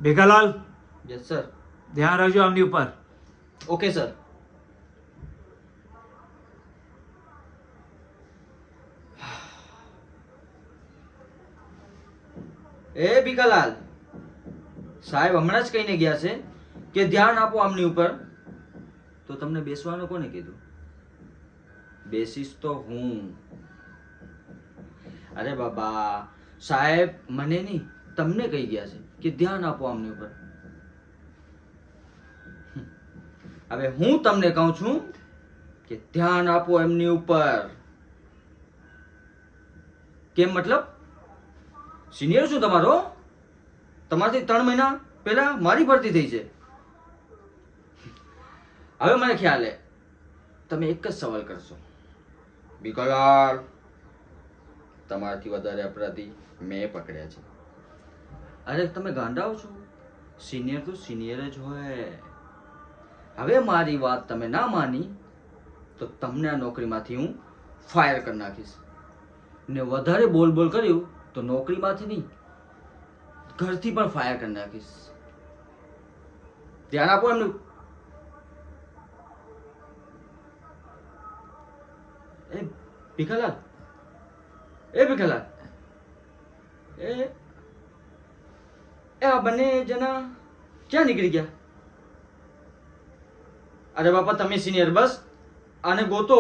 ભેગાલાલ, yes sir. ધ્યાન રાખજો આમની ઉપર. Okay sir. એ ભીખાલાલ, સાહેબ હમણાં જ કહીને ગયા છે કે ધ્યાન આપો આમની ઉપર. તો તમને બેસવાનું કોને કીધું? બેસીશ તો હું. અરે બાબા, સાહેબ મને નહીં તમને કહી ગયા છે કે ધ્યાન આપો આમની ઉપર. હવે હું તમને કહું છું કે ધ્યાન આપો એમની ઉપર. કેમ મતલબ? સિનિયર છું તમારો. તમારાથી 3 મહિના પહેલા મારી ભરતી થઈ છે. હવે મને ખ્યાલ હે તમે એક જ સવાલ કરશો. ભીખાલાલ, તમારાથી વધારે અપરાધી મેં પકડ્યા છે. અરે તમે ગાંડાઓ છો? સિનિયર તો સિનિયર જ હોય. હવે મારી વાત તમે ના માની તો તમને આ નોકરીમાંથી હું ફાયર કરી નાખીશ. ને વધારે બોલ બોલ કર્યું તો નોકરીમાંથી નહીં, ઘરથી પણ ફાયર કરી નાખીશ. ધ્યાન આપો એમનું. એ ભીખાલાલ, એ ભીખાલાલ, એ આ બંને જણા ક્યાં નીકળી ગયા? અરે બાપા, તમે સિનિયર, બસ આને ગોતો.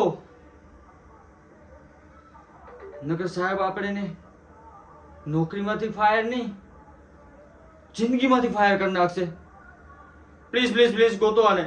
નકર સાહેબ આપણે નોકરીમાંથી ફાયર નહીં, જિંદગીમાંથી ફાયર કરી નાખશે. પ્લીઝ પ્લીઝ પ્લીઝ ગોતો આને.